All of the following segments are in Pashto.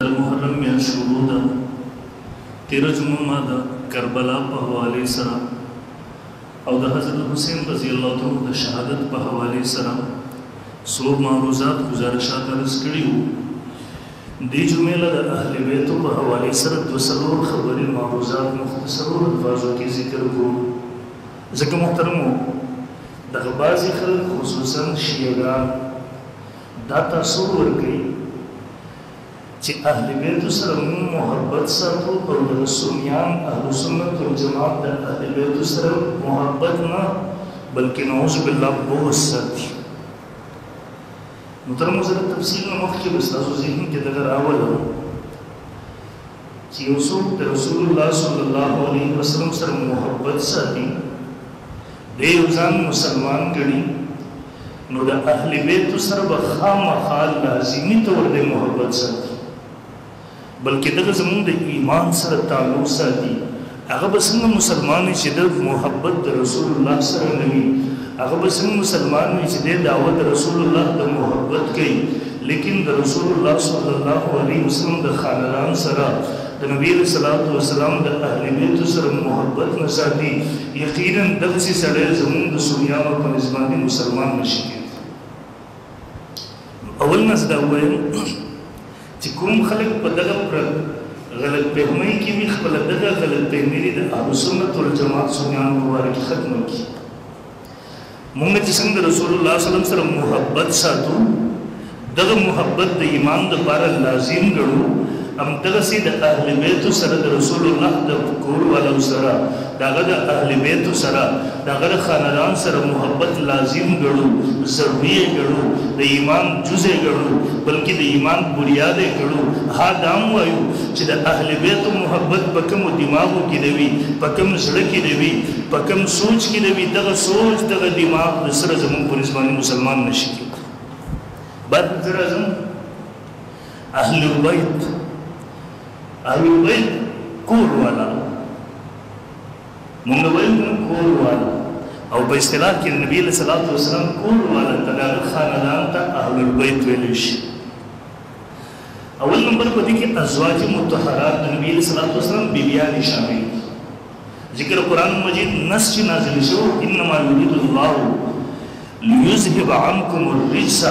المحرم میں شروع دا 13 جمعہ دا کربلا په حوالے سره او د حضرت حسین رضی الله تعالی د شهادت په حوالے سره سو معروضات گزارشات عرض کړیو دی جمعه له اهل بیت په حوالے سره د سلور خبري معروضات مختصر الفاظو کې ذکر کوو ځکه محترمو دغه بعضی خلک خصوصا شیعیان دا تصور ورکوي چې اهل بیت سره محبت ساتو او د سنیان اهل سنت والجماعت د اهل بیت سره محبت نه بلکې نعوذ بالله بغض ساتي. محترم زره تفصیل نه مخکې به ستاسو ذهن کې دغه راوله چې یو څوک د رسول الله صلی الله علیه وسلم سره محبت ساتي دی یو ځان مسلمان ګڼي نو د اهل بیت سره به خامخا لازمي طور د محبت ساتي بلکې دغه زموږ د ایمان سره تعلق ساتي. هغه به څنګه مسلمان وي چې د محبت د رسول الله سره نه وي، هغه به څنګه مسلمان وي چې د دعوت رسول الله د محبت کوي لیکن د رسول الله صلی الله علیه وسلم د خاندان سره د نبی صلی الله علیه وسلم د اهل بیت سره محبت نه ساتي، یقینا دغسې سړی زموږ د سنیانو په نسبت مسلمان نشي کېدی. اول نه زه دا ووایم چې کوم خلک په دغه غلط فهمۍ کې وي خپله دغه غلط فهمي د اهل سنت والجماعت سنیانو په باره کې ختمه کړي. موږ چې څنګه د رسول الله صلی الله علیه وسلم سره محبت ساتو دغه محبت د ایمان دپاره لازم ګڼو، همدغسې د اهل بیتو سره د رسول الله د کور والو سره د هغه د اهل بیتو سره د هغه د خاندان سره محبت لازم ګڼو، ضروري یې ګڼو، د ایمان جز یې ګڼو بلکې د ایمان بنیاد یې ګڼو. ها دا هم وایو چې د اهل بیتو محبت په کومو دماغو کې د وي، په کوم زړه کې د وي، په کوم سوچ کې د وي، دغه سوچ دغه دماغ د سره زموږ په نسبت مسلمان نشي کېدی. بعد زه راځم اهل البیت اهل البیت کور والا مونږ وایو کور والا او په اصطلاح کې د نبی صلی الله علیه وسلم کور والا ته د هغه خاندان ته اهل البیت ویلی شي. اول نمبر په دې کې ازواج مطهرات د نبی صلی الله علیه وسلم بیبیان شامل ذکر قرآن مجید نص چې نازل شو انما یرید الله لیذهب عنکم الرجس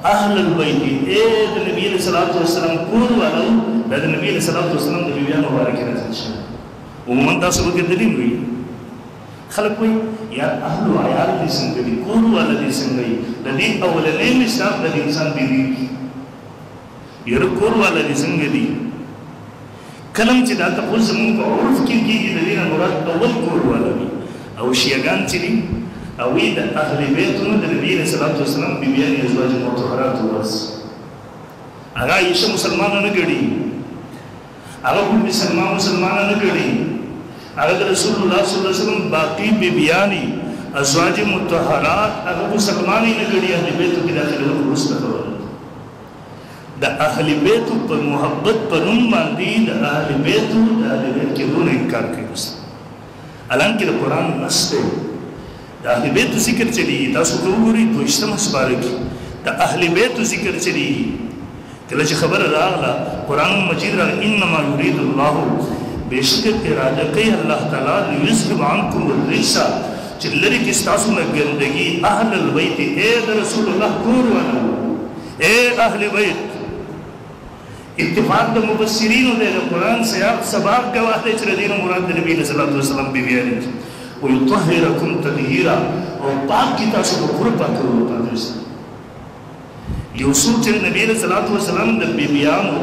اهل البیت اے د نبی صلی الله علیه وسلم کور والو دا د نبی صلی الله علیه وسلم د بیبیانو مبارکې نازل شوی. عموما تاسو به دلیل وي خلک وایي یا اهل عیال دې څنګه دي، کور والا دې څنګه وي، د دې اولنی مصداق د انسان بیبي یاره کور والا دې څنګه دي. کلم چې دا تپوس زموږ په عرف کې کېږي د دې نه مراد اول کور والا وي او شیعګان چې دي او وی د اهل بیتونو د نبی صلی الله علیه وسلم بیبیانې ازواج مطهرات ورس هغه عایشه مسلمانه نه ګڼي، هغه ام سلمہ مسلمانه نه ګڼي، هغه د رسول الله صلی الله علیه وسلم باقي بیبیانې ازواج مطهرات هغه مسلمانې نه ګڼي، اهل بیتو کې داخلول وروسته کول د اهل بیتو په محبت په نوم باندې د اهل بیتو د اهل بیت کېدو نه انکار کوي. حالانکې د قرآن نص دی د اهل بیتو ذکر چلیږي. تاسو که وګورئ 22 سپاره کې د اهل بیتو ذکر چلیږي. کله چې خبره راغله قرآن مجید راغله انما یرید الله بېشک اراده کوي الله تعالی لیذهب عنکم الرجس چې لرې کړي ستاسو نه ګندګي اهل البیت اے د رسول الله کور والو اے اهل بیت. اتفاق د مفسرینو دی د قرآن سیاق سباق ګواه دی چې د دې نه مراد د نبي صلی الله علیه وسلم بیبیانې ویطهرکم تطهیرا او پاک کی تاسو کو پورا پاکولو پاتې شئ. یو څوک چې نبی صلی الله علیه وسلم د بیبیانو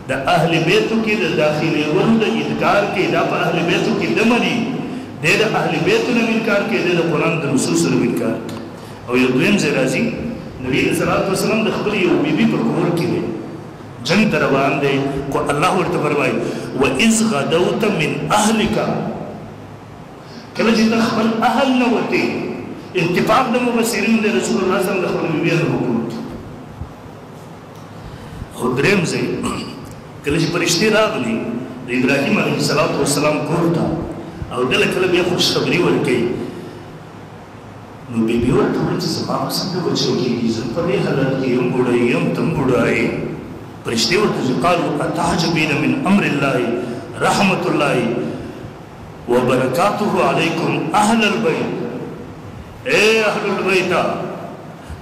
د اهل بیتو کې د داخلي ورو د انکار کې دا په اهل بیتو کې د مني د اهل بیتو نه انکار کې د قرآن د نصوص سره انکار. او یو دویم ځای راځي نبی صلی الله علیه وسلم د خپل یو بیبي په کور کې دی جنګ ته روان دی خو الله ورته فرمایي واذ غدوت من اهلک کله چې ته خپل اهل نه وتې. اتفاق د مفسرینو د رسول الله صلی الله علیه وسلم د خپل بیبیانو حکم. خو درېیم ځای کله چې فرشتې راغلي د ابراهیم علیه السلام کور ته او کله کله بیا خوشخبري ورکوي نو بیبي ورته وایي چې زما به څنګه بچو کېږي، زه په دې حالت کې یم بوډۍ یم ته هم بوډا یې فرشتے ورته قالوا اتعجبين من امر الله رحمت الله وبرکاته علیکم اهل البیت. اے اهل البیت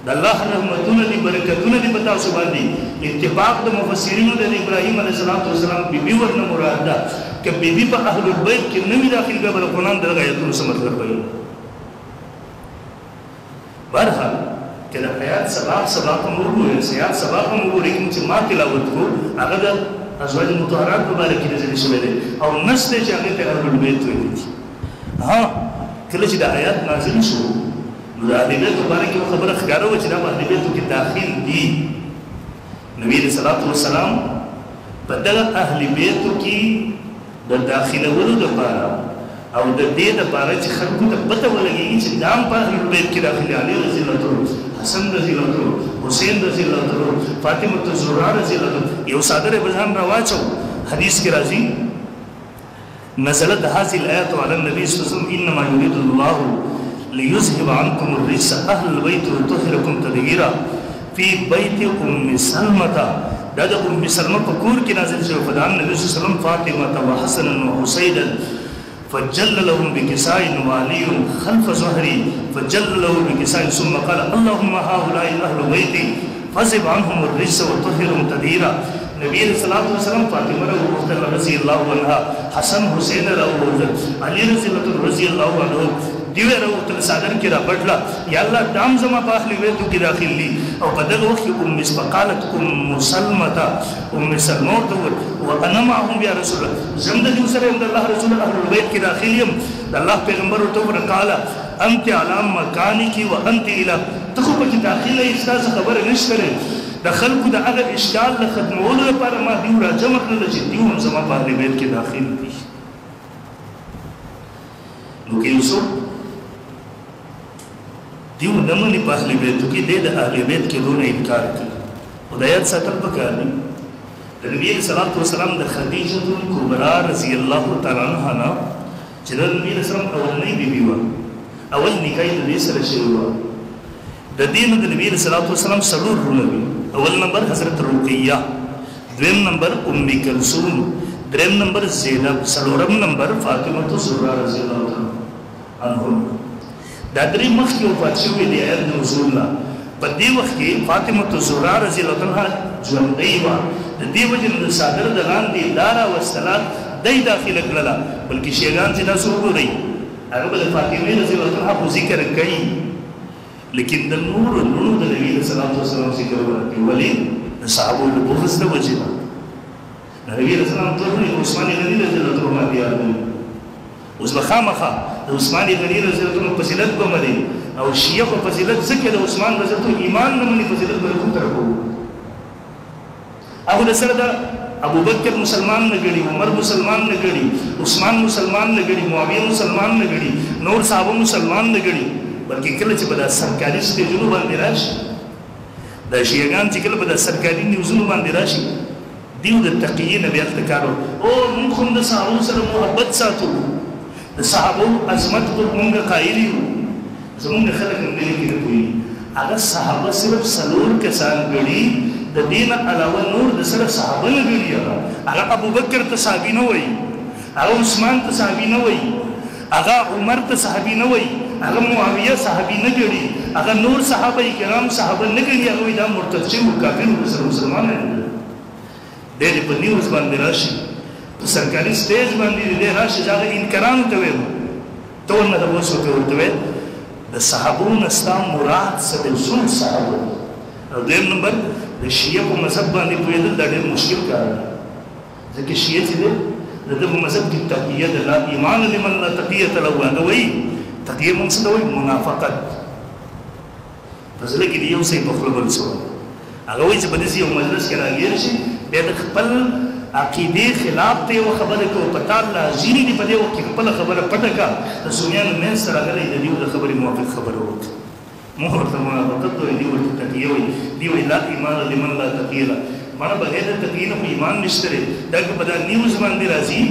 د الله رحمتونه دي برکتونه دي پتا سو باندې. اتفاق د مفسرینو د ابراهیم علیه السلام بیبي ورنه مراد ده ک بیبي په اهل البیت کې نوی داخل به قرآن د آیاتونو سم مطلب وایي. برها کله آیات سبا کوم وګورئ سیات سبا کوم وګورئ چې ما تلاوت کو هغه د ازواج مطهرات مبارک نازل شوی دی او نسل چې هغه ته اهل البیت ویل دي. ها کله چې د آیات نازل شو نو د اهل بیت مبارک خبره ښکاره و چې دا اهل بیت کې داخل دي. نبی صلی الله علیه وسلم په دغه اهل بیت کې د داخلولو لپاره او د دې لپاره چې خلکو ته پته ولګي چې دام په اهل بیت کې داخلي علي رضی الله عنه حسن رضی الله عنه حسین رضی الله عنه فاطمه الزهرا رضی الله عنه یو صادر بزان راواچو حدیث کې راځي نزلت هذه الايات على النبي صلى الله عليه وسلم انما يريد الله ليذهب عنكم الرجس اهل البيت ويطهركم تطهيرا في بيت ام سلمة دا د ام سلمة په کور کې نازل شوی فدان نبی صلی الله علیه وسلم فاطمه وحسن وحسین فجل لهم بكساء وعلي خلف ظهري فجل له بكساء ثم قال اللهم هؤلاء اهل بيتي فاذهب عنهم الرجس وطهرهم تطهيرا. نبی صلی اللہ علیہ وسلم فاطمہ رضی اللہ عنہا حسن حسین علی رضی اللہ عنہ دیوے روتل صادر کی را پڑھلا یا اللہ دام زما په اهل بیتو کې داخل لی او په دغه وخت کې فقالت ام سلمة ام سلمة وانا معهم یا رسول الله زم د دې سره د الله رسول اهل بیت کې داخل یم. د الله پیغمبر ورته وکړه انت على مکانک وانت الى تخو په کې داخله استاد خبر نشته د خلکو د هغه اشکال له ختمولو لپاره ما دیو را جمع کړل چې دیو هم زما په اهل بیت کې داخل دي. نو کې یوسف دیو نمانی په اهل بیتو کې د اهل بیت کې دونه انکار کړي. هدایت ساتل پکار دي. د نبی صلی الله علیه وسلم د خدیجه کبرا رضی الله تعالی عنها نه چې د نبی صلی الله علیه وسلم اولنۍ بیبي وه اول نکاح د دې سره شوی وه. د دې نه د نبی صلی الله علیه وسلم څلور وروڼه وي. اول نمبر حضرت رقیہ، دویم نمبر ام کلثوم، دریم نمبر زینب، څلورم نمبر فاطمه الزهرا رضی الله عنها. دا درې مخکې وفات شوي دي آیت نزول نه. په دې وخت کې فاطمه الزهرا رضی الله عنها ژوندۍ وه. د دې وجې نه د صادر د لاندې دا راوستله دی داخله کړله بلکې شیګان چې تاسو وګورئ هغه به د فاطمې رضی الله عنها خو ذکر کوي لیکن د نورو لوڼو د نبي صلی الله علیه وسلم ذکر ورکوي. ولې د صحابو د بغض د وجې نه د نبي صلی الله علیه وسلم ټول عثمان غني رضی الله عنه باندې یاد دی. اوس به خامخا د عثمان غني رضی الله عنه فضیلت به مني او شیعه په فضیلت ځکه د عثمان رضی الله عنه ایمان نه مني فضیلت به کوم طرف وو. هغه د سره د ابو بکر مسلمان نه ګڼي، عمر مسلمان نه ګڼي، عثمان مسلمان نه ګڼي، معاویه مسلمان نه ګڼي، نور صحابه مسلمان نه ګڼي. بلکې کله چې به دا سرکاري سټیجونو باندې راشي دا شیعهګان چې کله به دا سرکاري نیوزونو باندې راشي دیو د تقیې نه بیا هلته کار او موږ هم د صحابو سره محبت ساتو، د صحابو عظمت ته موږ قایل یو. زموږ خلک هم دې کې نه پوهېږي هغه صحابه صرف څلور کسان ګڼي، د دې نه علاوه نور د سره صحابه نه ګڼي. هغه ابوبکر ته صحابي نه وایي، هغه عثمان ته صحابي نه وایي، هغه عمر ته صحابي نه وایي، هغه معاویه صحابي نه ګڼي، هغه نور صحابه کرام صحابه نه ګڼي. هغه دا مرتد شوي کافر سره مسلمان نه دی. د په نیوز باندې راشي په سرکاري سټیج باندې دی راشي هغه انکارانو ته ویل ته ورنه د اوس ورته ویل د صحابو نه ستا مراد څه دی؟ څومره صحابه. او دویم نمبر د شیعه په مذهب باندې پوهېدل دا ډېر مشکل کار دی ځکه شیعه چې دی د ده په مذهب کې تقیه ده. لا ایمان لمن لا تقیة له. هغه وایي تقیه مونږ څه ته وایي؟ منافقت. په زړه کې د یو څه په خوله بل څه وایي. هغه وایي چې په داسې یو مجلس کې راګیر شي بیا د خپل عقیدې خلاف ته یوه خبره کوي په تا لازمي دي په دې وخت کې خپله خبره پټه کړه د سنیانو منځ ته راغلی د دیو د خبرې موافق خبره وکړه. موږ ورته منافقت وایي، دی ورته تقیه وایي. دی وایي لا ایمان لمن لا تقیه له. مانا بغیر د تقیې نه خو ایمان نشته دی. دا که په دا نیوز باندې راځي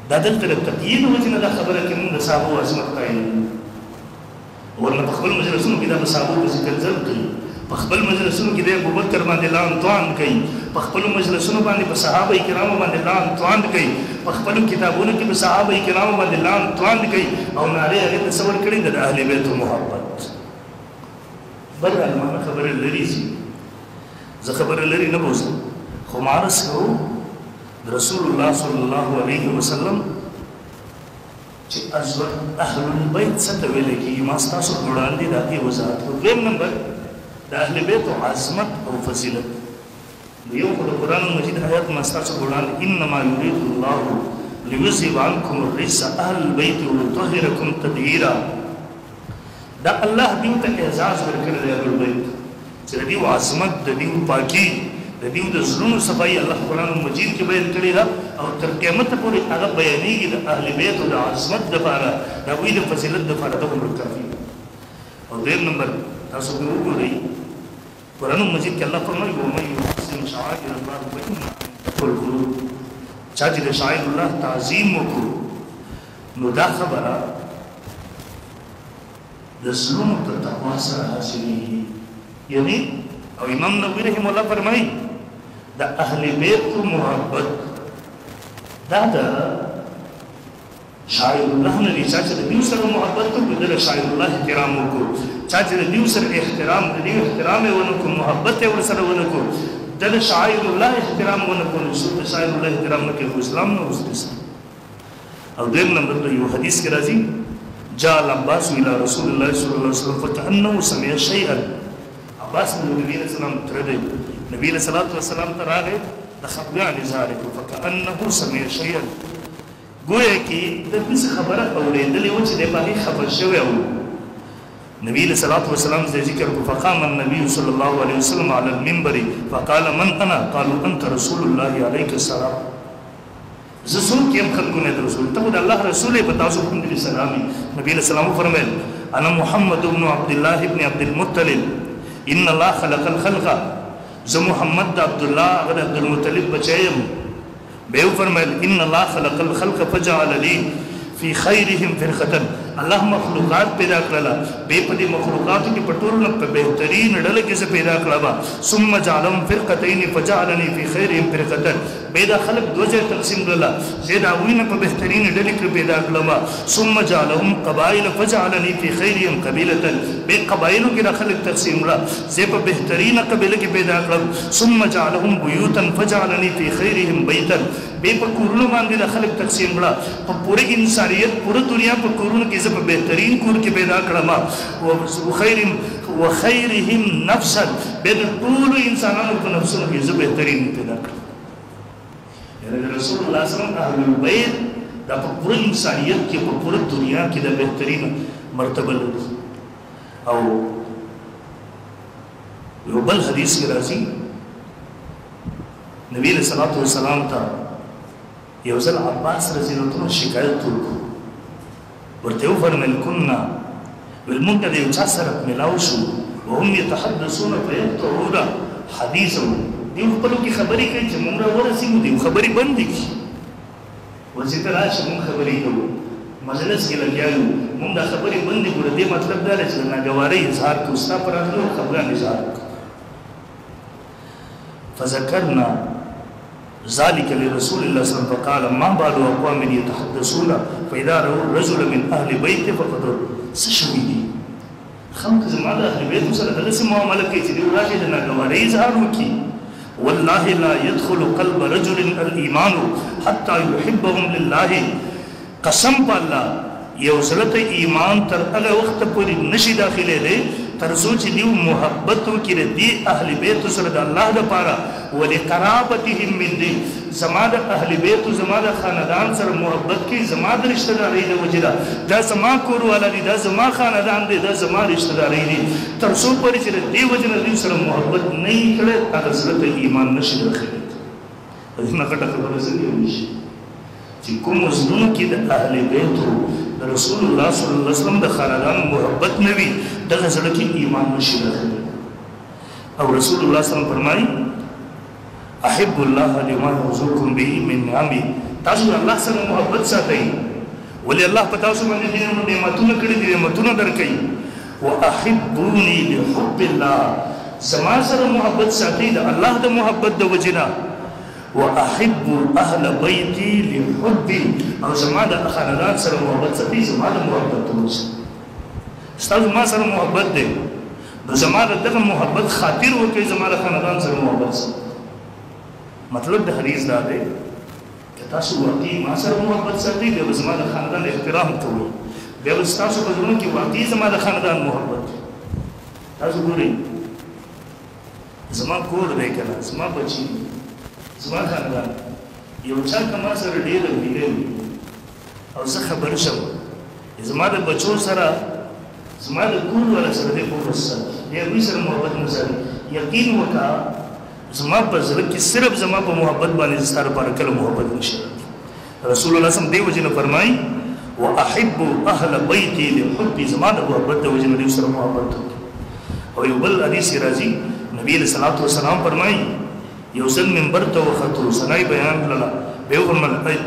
دا دلته د تقیې د وجې نه دا خبره کوي موږ د صحابو عظمت قایل یو. ورنه په خپل مجلسونو کې دا په صحابو په ذکر ځل کوي په خپل مجلسونو کې د ابوبکر باندې لعن طعن کوي، په خپل مجلسونو باندې په صحابه کرامو باندې لعن طعن کوي، په خپل کتابونو کې په صحابه کرامو باندې لعن طعن کوي او ناره هغه تصور کړی د اهل بیت محبت. بل علمانه خبره لري شي، زه خبره لري نه بوزم، خو معرض کوو د رسول الله صلی الله علیه وسلم چې اهل البیت څه ته ویل کېږي، ما ستاسو په وړاندې د هغې وضاحت کړو. دویم نمبر د اهل بیتو عظمت او فضیلت. یو خو د قرآن مجید آیات ما ستاسو په وړاندې انما یرید الله لیذهب عنکم الرجس اهل البیت ویطهرکم تطهیرا، دا الله دیو ته اعزاز ورکړی دی اهل البیت چې د دیو عظمت، د دیو پاکي، د دیو د زړونو صفایي الله قرآن مجید کې بیان کړې ده او تر قیامته پورې هغه بیانېږي د اهل بیتو د عظمت دپاره، د هغوی د فضیلت دپاره دا عمر کافي. او دویم نمبر تاسو به وګورئ قرآن مجید کې الله فرمایي ومن یحسن شعائر الله فإنها من تقوى القلوب، چا چې د شاعر الله تعظیم وکړو نو دا خبره د زړونو په تقوا سره حاصلېږي. یعنی او امام نووي رحمه الله فرمایي د اهل بیتو محبت دا د شاعر الله نه دی، چا چې د دیو سره محبت وکړو د شاعر الله احترام وکړو، چا چې د دیو سره احترام د دیو احترام یې ونه کړو، محبت یې ورسره ونه کړو، د شاعر الله احترام ونه کړو، نو څوک د شاعر الله احترام نه کوي اسلام نه اوس اسلام. او دویم نمبر ته یو حدیث کې راځي جاء العباس الى رسول الله صلی الله علیه وسلم فكأنه سمع شيئا، عباس نبی علیہ السلام تر دی نبی علیہ السلام ته راغی د خفګان اظهار وکړو فكأنه سمع شيئا، گویا کې د دې خبره اورېدلې و چې د باندې خبر شوی و. نبی علیہ السلام ذکر کو فقام النبي صلی الله علیه وسلم على المنبر فقال من انا قالوا انت رسول الله عليك السلام، زسون کې هم خلکو نه رسول ته د الله رسول په تاسو باندې سلامي. نبی علیہ السلام فرمایل انا محمد بن عبد الله بن عبد المطلب ان الله خلق الخلق، زه محمد عبد الله غد عبد المطلب بچایم. به فرمایل ان الله خلق الخلق فجعل لي في خيرهم فرقه، الله مخلوقات پیدا کړلا به په دې مخلوقاتو کې پټول په بهترین ډله کې څه پیدا کړلا، ثم جعلهم فرقتين فجعلني في خيرهم فرقه، به دا خلق دوجه تقسیم کړلا زید اوینه په بهترین ډله کې پیدا کړلا، ثم جعلهم قبائل فجعلني في خيرهم قبيله، به قبایلو کې دا خلق تقسیم کړلا زه په بهترین قبیله کې پیدا کړم، ثم جعلهم بيوتا فجعلني في خيرهم بيتا، به په کورونو باندې دا خلق تقسیم کړلا، په پوره انسانیت پوره دنیا په کورونو کې په بهترین کور کې پیدا کړم، وخيرهم نفسا، به د ټولو انسانانو په نفسونو کې زه بهترین پیدا کړم. یعنی رسول الله صلی الله علیه وسلم اهل البیت دا په پوره انسانیت کې په پوره دنیا کې د بهترین مرتبه لري. او یو بل حدیث کې راځي نبی علیہ الصلوۃ والسلام ته یو ځل عباس رضی الله عنه شکایت وکړ، ورته وفرمایل كنا بالمنکه د یو چا سره ملاو شو وهم يتحدثون فيقطعون حديثهم، دیو خپلو کې خبرې کوي چې موږ راورسېږو دیو خبرې بندې کړي، ورځې ته راشه موږ خبرې کوو مجلس کې لګیا یو موږ دا خبرې بندې کړو، دې مطلب دا دی چې د ناګوارۍ اظهار کوو، ستا په راتلو خبران اظهار کوو. فذكرنا ذلك لرسول الله صلى الله عليه وسلم فقال ما بال اقوام يتحدثون فاذا راوا الرجل من اهل بيت فقد سشوي دي خلق زماده اهل بيت سره دغه معاملې کوي چې دی راځي د ناګوارۍ اظهار وکړي. والله لا يدخل قلب رجل الايمان حتى يحبهم لله، قسم بالله یو زړه ایمان تر هغه وخت پورې نشي داخله دی تر څو چې دیو محبت وکړي دی اهل بیت سره د الله لپاره، ولقرابتهم من دی زما د اهل بیت زما د خاندان سره محبت کې زما د رشتہ داري د وجدا دا زما کور والا دی، دا زما خاندان دی، دا زما رشتہ داري دی، تر څو پورې چې دی وجنه دی سره محبت نه کړي هغه زړه ایمان نشي داخله. دغه کټه خبره څنګه وشي چې کوم زړه کې د اهل بیت رسول الله صلی الله علیه وسلم د خاندان محبت نوي دغه زړه کې ایمان نشي راغلی. او رسول الله صلی الله علیه وسلم فرمایي احب الله لما يرزقكم به من نعمه، تاسو الله سره محبت ساتئ ولې الله په تاسو باندې نعمتونه کړي دي، نعمتونه درکړي. واحبوني لحب الله، زما سره محبت ساتي د الله د محبت د وجنا واحب اهل بيتي لحبي او زما د خاندان سره محبت ساتي زما د محبت د وجنا استاد ما سره محبت دی نو زما دغه محبت خاطر وکړي زما د خاندان سره محبت ساتي مطلب د حدیث دا دی چې تاسو واقعي ما سره محبت ساتي د زما د خاندان احترام کوئ بیا به ستاسو په زړونو کې واقعي زما د خاندان محبت تاسو ګورئ زما کور دی که نه زما بچي زما خاندان یو چا که ما سره ډېره مینه وي او زه خبر شم زما د بچو سره زما د کور والا سره دی خو بس د هغوی سره محبت نه ساتي یقین وکړه زما په زړه کې صرف زما په محبت باندې ستا لپاره کله محبت نشي رسول الله صم دې وجې نه فرمایي واحب اهل بيتي لحبي زما د محبت د وجې نه دوی سره محبت وکړي او یو بل حدیث کې راځي نبی علیہ الصلوۃ والسلام فرمایي یو ځل منبر ته وختو سنای بیان کړل به فرمایل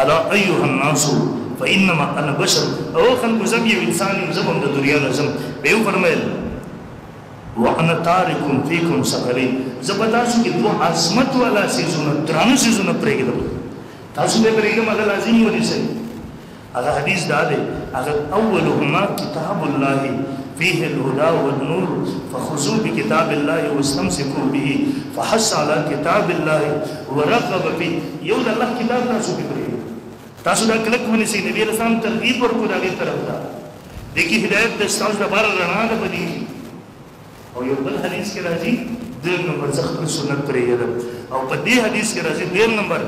الا ايها الناس فانما انا بشر او خلق زم یو انسان یم زم د دنیا نه زم به فرمایل وانا تارك فيكم ثقلي زبتا شو کې دوه عظمت والا سيزونه درانه سيزونه پرېږدم تاسو به پرېږدم هغه لازم ونی سي هغه حدیث دا دی هغه اولهما کتاب الله فيه الهدى والنور فخذوا بكتاب الله واستمسكوا به فحث على كتاب الله ورغب فيه یو د الله کتاب تاسو به پرېږدم تاسو دا کلک ونی سي نبی رسول الله ترغیب ورکړه دغه طرف ته دغه هدایت د تاسو لپاره رڼا ده بدی او یو بل حدیث کې راځي دیم نمبر څخه سنت پرېږدم او په دې حدیث کې راځي دیم نمبر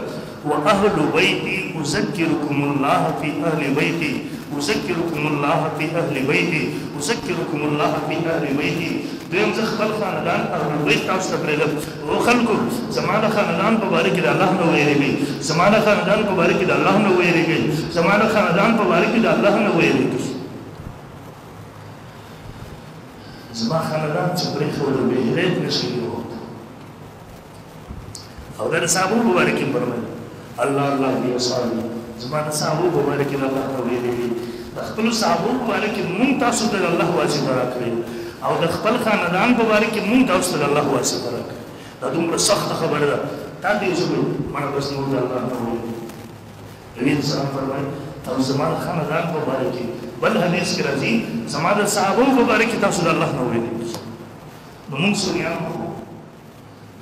واهل بيتي اذكركم الله في اهل بيتي اذكركم الله في اهل بيتي اذكركم الله في اهل بيتي دیم ځخ خپل خاندان او بیت تاسو ته پرېږدم او خلکو زمانه خاندان په باره کې د الله نه ویریږي زمانه خاندان په باره کې د الله نه ویریږي زمانه خاندان په باره کې د الله نه ویریږي زما خاندان چې پرېښودل به هدایت نشي وکړو او د صحابو مبارک فرمایي الله الله دی صالح زما د صحابو مبارک الله نو ویلي د خپل صحابو مبارک مونږ تاسو ته الله واسطه راکړي او د خپل خاندان مبارک مونږ تاسو ته الله واسطه راکړي دا دومره سخت خبره ده تا دې زموږ مړه بس نور د الله نو ویلي نبی صلی فرمایي تاسو زما خاندان مبارک بل حدیث کې راځي زما د صحابو مبارک تاسو د الله نو ویلي نو موږ سنیان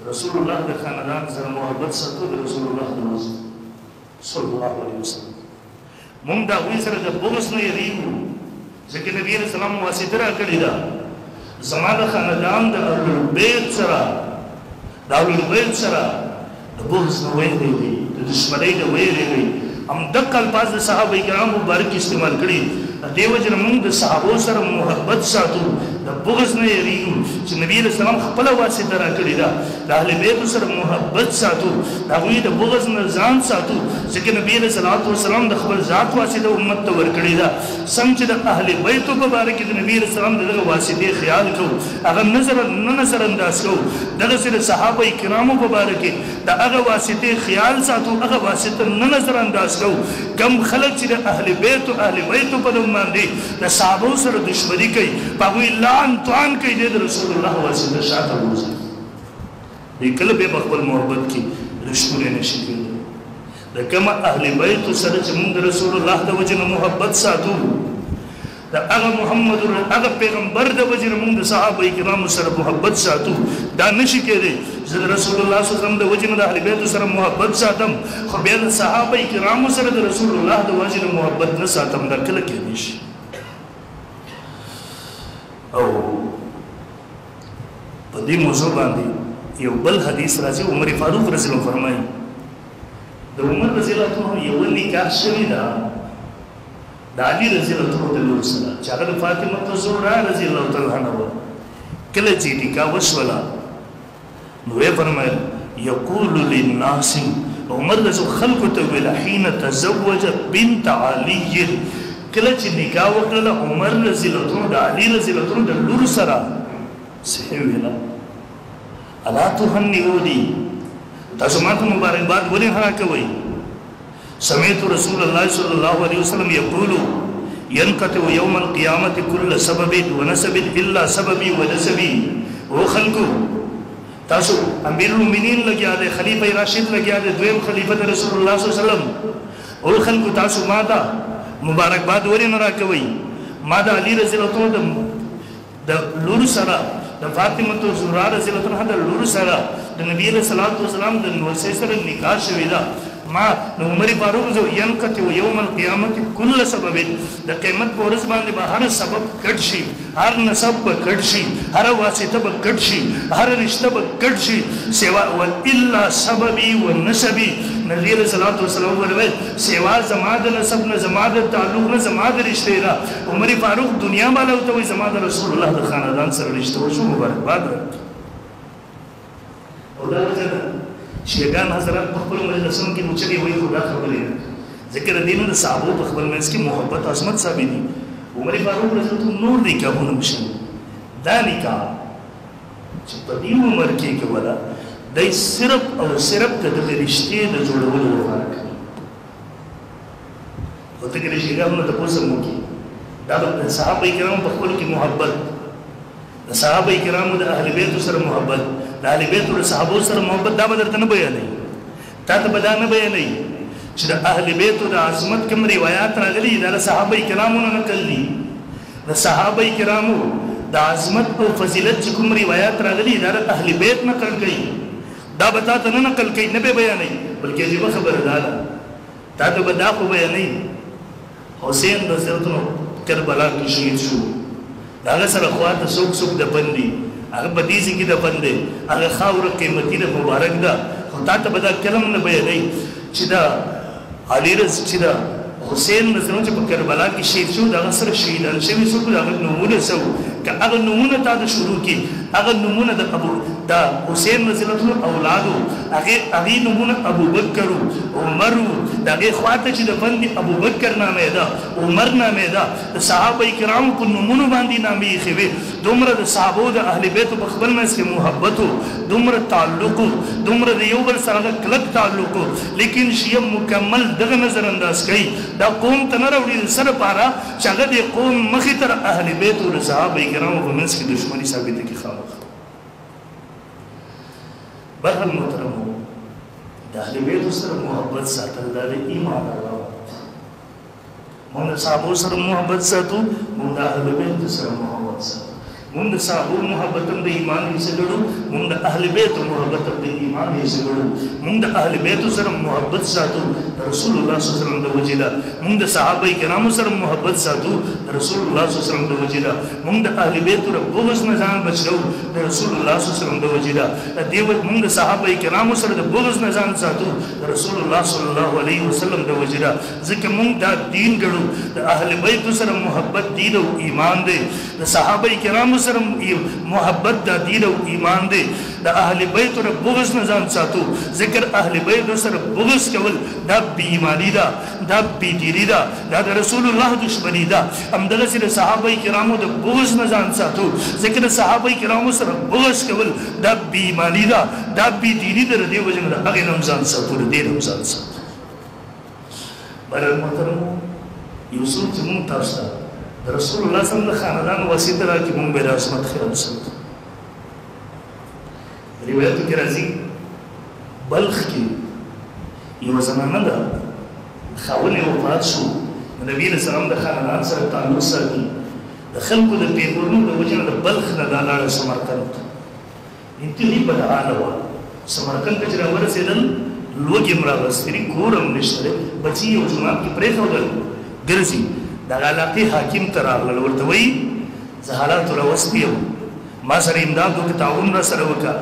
رسول الله د خاندان سره محبت ساتو د رسول الله د واسطه صلی الله علیه وسلم موږ دا وی سره د بغض نه یریږو ځکه نبی رسول الله واسطه راکړی دا زما د خاندان د اهل بیت سره د اهل بیت سره د بغض نه ویریږي د دشمنۍ نه ویریږي هم دغه الفاظ د صحابه کرام مبارک استعمال کړي دیو جن موږ د صحابو سره محبت ساتو د بغض نه یریږو چې نبی رسول الله خپل واسطه راکړی دا د اهل بیت سره محبت ساتو دا وی د بغض نه ځان ساتو ځکه نبی رسول الله د خپل ذات واسطه امت ته ورکړی دا څنګه چې د اهل بیت په باره کې د نبی رسول الله دغه واسطه خیال کو هغه نظر انداز کو دغه سره صحابه کرامو په باره کې د هغه واسطه خیال ساتو هغه واسطه نظر انداز کو کم خلک چې د اهل بیت په باندې د صحابو سره دشمنی کوي په لعن توان کوي د رسول الله واسطه شاته وځي د کله به خپل محبت کې رښتونه نشي کېدل د کما اهل بیت سره چې موږ رسول الله د وجه محبت ساتو د هغه محمد هغه پیغمبر د وجه موږ د صحابه کرام سره محبت ساتو دا نشي کېدل چې رسول الله صلی الله علیه وسلم د وجه د اهل بیت سره محبت ساتم خو بیا د صحابه کرام سره د رسول الله د وجه محبت نه ساتم دا کله کې نشي او په دې موضوع باندې یو بل حدیث راځي عمر فاروق رضی الله فرمایي د عمر رضی الله عنه یو نکاح شوی دا د علي رضی الله عنه سره چې هغه فاطمه الزهرا رضی الله تعالی عنها کله چې نکاح وشولا نو یې فرمایل یقول للناس عمر رضی خلق ته ویل حين تزوج بنت علي کله چې نکاح وکړه عمر رضی الله عنه د علي رضی الله عنه د لور سره صحیح ویلا الا تهنئوني تاسو ماته مبارکباد ولې هغه کوي سمعت رسول الله صلى الله عليه وسلم يقول ينقطع يوم القيامة كل سبب ونسب إلا سببي ونسبي او خلکو تاسو امیر المؤمنین لګیا دی خلیفہ راشد لګیا دی دویم خلیفہ د رسول الله صلی الله علیه وسلم او خلکو تاسو ما دا مبارکباد ورنه راکوي ما دا علی رضی الله عنه د لور سره د فاطمه الزهرا رضی الله عنها د لور سره د نبی صلی الله علیه وسلم د نور سره نکاح شوی دا ما عمر فاروق جو ينقطع يوم القيامه كل سبب د قیامت په ورځ باندې به هر سبب کټ شي هر نسب به کټ شي هر واسطه به کټ شي هر رشتہ به کټ شي سوا الا سببي والنسبي نبی صلی الله علیه وسلم ورته سوا زماد نسب نه زماد تعلق نه زماد رشتہ را عمر فاروق دنیا باندې او ته زماد رسول الله د خاندان سره رشتہ وشو مبارکباد او دا شیعگان حضرات په خپل مجلسونو کې مچلي وایي خدا خبرې نه ذکر دینه د صحابو په خپل منځ کې محبت عظمت ثابت دي عمر فاروق رضی الله عنه نور نکاحونه مشي دا نکاح چې په دې عمر کې کولا دای صرف او صرف د رشتې د جوړولو لپاره کوي وته کې شیعگانو ته پوسه مو کې دا د صحابه کرام په خپل کې محبت د صحابه کرامو د اهل بیت سره محبت د اهل بیت او صحابه سره محبت دا بدرته نه بیانې تا ته بدا نه بیانې چې د اهل بیت د عظمت کوم روایت راغلي د صحابه کرامو نه نقل دي د صحابه کرامو د عظمت او فضیلت کوم روایت راغلي د اهل بیت نقل کړي دا بتا ته نه نقل کړي نه به بیانې بلکې عجیب خبره ده تا ته بدا خو بیانې حسین رضی الله عنه کربلا کې شهید شو دا سره خواته څوک څوک د بندي هغه بدیزي کې د بندي هغه خاور قیمتي د مبارک ده خو تا ته بدا کلم نه بیانې چې دا علي رضی چې دا حسین رضی الله عنه په کربلا کې شهید شو دا سره شهیدان شوی څوک دا نمونه سو که هغه نمونه تا د شروع کې هغه نمونه د ابو دا حسین رضی الله عنه اولادو هغه نمونه ابو بکر عمر دغه خواته چې د بندي ابو بکر نامه ده عمر نامه ده د صحابه کرام کو نمونه باندې نامې خوي دومره د صحابه د اهل بیت په خپل منځ کې محبت دومره تعلق دومره د یو بل سره کلک تعلق لیکن شیعه مکمل دغه نظر انداز کوي دا قوم ته نه راوړي سره پاره چې هغه د قوم مخې تر اهل بیت او صحابه کرام په منځ کې دښمنی ثابته کی خامخ برحال محترم د اهل بیت سره محبت ساتل د ایمان الله موږ صحابه سره محبت ساتو موږ د اهل بیت سره محبت ساتو موږ د صحابه محبت د ایمان یې سره موږ د اهل بیت محبت د ایمان یې سره موږ د اهل بیت سره محبت ساتو رسول الله صلی الله علیه وسلم د وجیدا موږ د صحابه کرامو سره محبت ساتو رسول الله صلی الله علیه وسلم د وجیدا موږ د اهل بیت سره بغض نه ځان بچو د رسول الله صلی الله علیه وسلم د وجیدا د دیو موږ د صحابه کرامو سره د بغض نه ځان ساتو رسول الله صلی الله علیه وسلم د وجیدا ځکه موږ دا دین ګړو د اهل بیت سره محبت دین او ایمان دی د صحابه کرامو سره محبت د دین او ایمان دی د اهل بیت سره بغض نه ځان ساتو ذکر اهل بیت سره بغض کول دا بی ایمانی دا دا بی دیری دا دا رسول الله دشمنی دا همدغه سره صحابه کرامو د بغض نه ځان ساتو ذکر صحابه کرامو سره بغض کول دا بی ایمانی دا دا بی دیری دا دی وجنه دا هغه نه ځان ساتو دې نه ځان ساتو بل محترم یوسف چې مون تاسو رسول الله صلی الله علیه وسلم خاندان وسیله را کی مون به عظمت خیال ساتو روایت کې راځي بلخ کې یو زمانه ده خاونې وفات شو نبی رسول الله د خاندان سره تعلق ساتي د خلکو د پیغورونو د وجه د بلخ نه لاړ سمرقند انتهایی بدحاله وه سمرقند ته چې راورسېدل لوږې هم راوستلي کور هم نشته بچي یو جومات کې پرېښودل ګرځي دغه علاقې حاکم ته راغلل ورته وایي زه حالاتو راوستی یم ما سره امداد وکړه تعاون را سره وکړه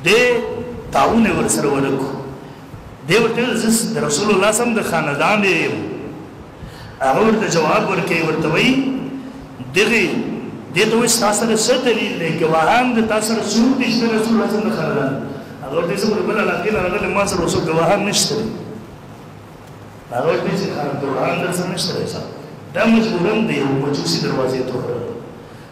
دې تعاون یې ورسره ونه کړو دی ورته زه د رسول الله صلی الله علیه وسلم د خاندان یم هغه ورته جواب ورکوي ورته وایي دغې دې ته وایي ستا سره څه دلیل دی ګواهان د تا سره څوک دي چې د رسول الله صلی الله علیه وسلم د خاندان هغه ورته زه پر بل علاقې نه راغلی ما سره څوک ګواهان نشته دی هغه ورته چې ګواهان در سره نشته دی دا مجبورن دی یو مجوسي دروازې ته ورغله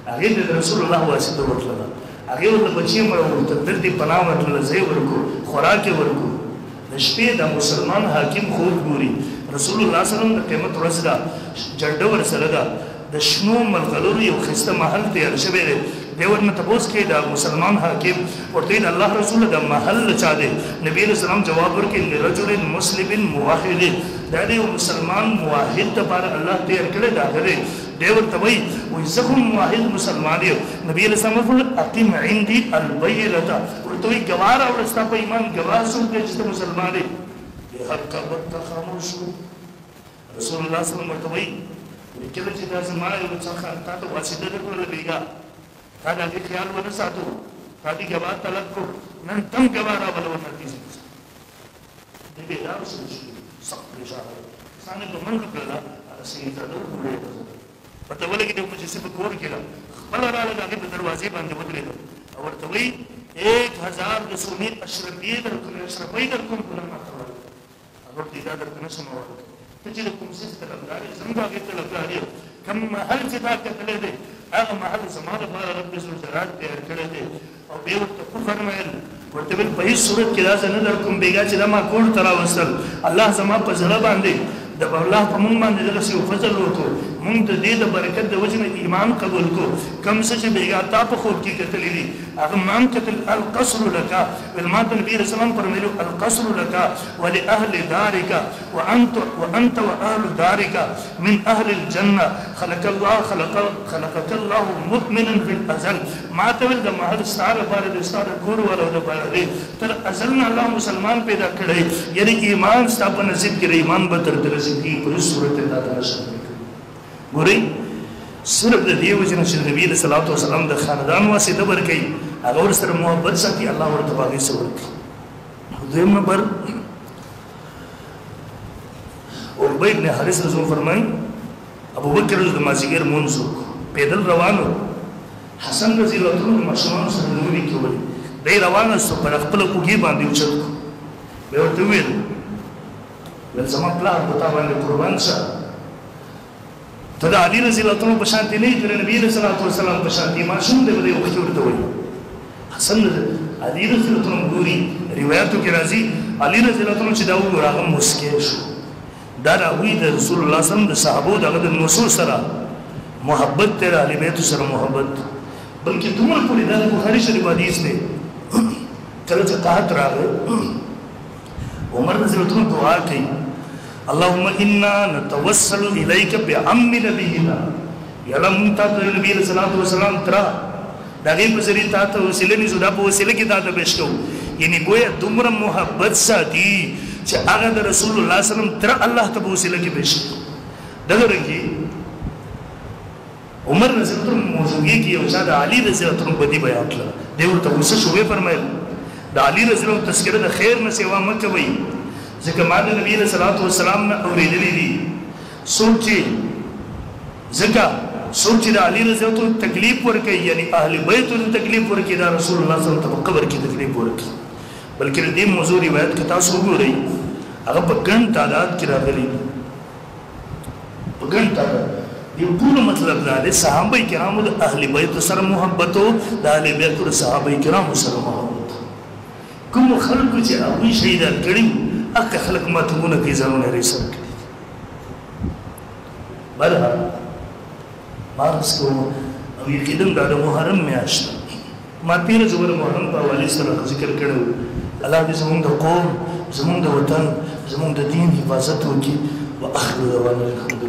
هغې د رسول الله واسطه ورتلله هغې ورته بچي مړه ورته دلته پناه ورتلله ځای ورکړو خوراک یې ورکړو د شپې د مسلمان حاکم خوب ګوري رسول الله صلی الله علیه وسلم د قیامت ورځ ده جنډه ورسره ده د شنو ملغلرو یو ښایسته محل تیار شوی دی دیور نے تپوس کے دا مسلمان حاکم ورطین اللہ رسول دا محل چاہ دے نبی علیہ السلام جواب ورکی لرجل مسلم موحد دا دے مسلمان موحد دا پارا اللہ تیر کرے دا کرے دیور تبائی ویزخم موحد مسلمان دیو نبی علیہ السلام فرمائے اقیم عندی البیلتا ورطوئی گوارا ورستا پا ایمان گوار سن کے جستا مسلمان دے یہ حق کا بدتا خاموش کو رسول اللہ صلی اللہ علیہ وسلم کله چې دا زمانه یو څه خان تا ته واسطه درکول بیګا تا دا دې خیال ونه ساتو تا دې غوا طلب کو نن تم غوا را بل ونه کیږي دې دې دا څه شي سخت اشاره ثاني په منګ کړه رسول ته ورته پته ولګي د په چې په کور کې خپل را لګي په دروازې باندې ودرېد او ورته وی 1000 د سونی اشرفیه درکو اشرفیه درکو په نامه هغه دې دا درکو نشم تجد کوم څه طلبګاری زموږ هغه طلبګاری کوم محل چې دا کتلې دي هغه محل زموږ لپاره رب عزت جلال تیار کړی دی او به ورته فرمایل ورته په هیڅ صورت کې راځه نه در کوم بیګا چې دا ما کول ترا وصل الله زما په زړه باندې د الله په مونږ باندې دغه څه فضل وکړو مونږ د دې د برکت د وجه نه ایمان قبول کو کم څه چې بیګا تا په خوب کې کتلې دي هغه مان کتل القصر لك والمات النبي رسول الله فرمایلو القصر لك ولاهل دارك وانت واهل دارك من اهل الجنه خلقك الله مؤمنا في الازل ما تول د محل ستاره بار د ستاره ګور ولو د بار تر ازلنا الله مسلمان پیدا کړی یعنی ایمان ستاسو نصیب کړي ایمان به تر درځي کی په صورت دا تاسو ګورئ صرف د دې وجه چې نبی صلی الله علیه وسلم د خاندان واسطه ورکړي هغه ور سره محبت ساتي الله ورته باغی سره ورکړي دویم نمبر اور بیت نے حارث رسول فرمائیں ابو بکر رضی اللہ عنہ منځو پیدل روانو حسن رضی الله عنه مشمان سره نوې کېول دی روانه سو پر خپل کوګي باندې اوچت به ورته ویل ول زما پلان پتا باندې قربان شه ته د علي رضی الله عنه په شانتي نه کړ نبی صلی الله علیه وسلم په شانتي ما شوم دی وخت ورته وایي حسن علي رضی الله عنه ګوري روایتو کې راځي علي رضی الله عنه چې دا وګوره هغه مسکه شو دا راوي د رسول الله صلی الله علیه وسلم د صحابو دغه د نصوص سره محبت تر اهل بیت سره محبت بلکې دومره پورې د بخاری شریف حدیث دی کله چې قحط راغی عمر رضی الله عنه دعا کوي اللهم انا نتوسل اليك بعم نبينا یا الله مونږ ته نبی صلی الله علیه وسلم تر دغه په ذریعہ ته وسیله نه زړه په وسیله کې ته بشکو یعنی ګویا دومره محبت ساتي چې هغه د رسول الله صلی الله علیه وسلم تر الله ته وسیله کې بشکو دغه رنګي عمر رضی الله عنه موضوعي کې او شاده علي رضی الله عنه په دې بیان کړ دی ورته وسه شوې فرمایل د علي رضی الله عنه تذکرہ د خیر نه سیوا مکه وي ځکه ما د نبی صلی الله علیه وسلم نه اورېدلې دي سوچي ځکه سوچي د علي رضی الله عنه تکلیف ورکړي یعنی اهل بیت ته تکلیف ورکړي دا رسول الله صلی الله علیه وسلم په قبر کې تکلیف ورکړي بلکې دې موضوع روایت کې تاسو وګورئ هغه په ګڼ تعداد کې راغلي په ګڼ تعداد دی ټول مطلب دا دی صحابه کرامو د اهل بیت سره محبت او د اهل بیت سره صحابه کرامو سره محبت کوم خلق چې هغه شهیدان کړي اکه خلق ماتونه کې ځانونه رسول کړي بلها مارس کو او یقینا د محرم میاشت ما تیر زور محرم په حواله سره ذکر کړو الله دې زموږ د قوم زموږ د وطن زموږ د دین حفاظت وکړي واخر دعوانا الحمد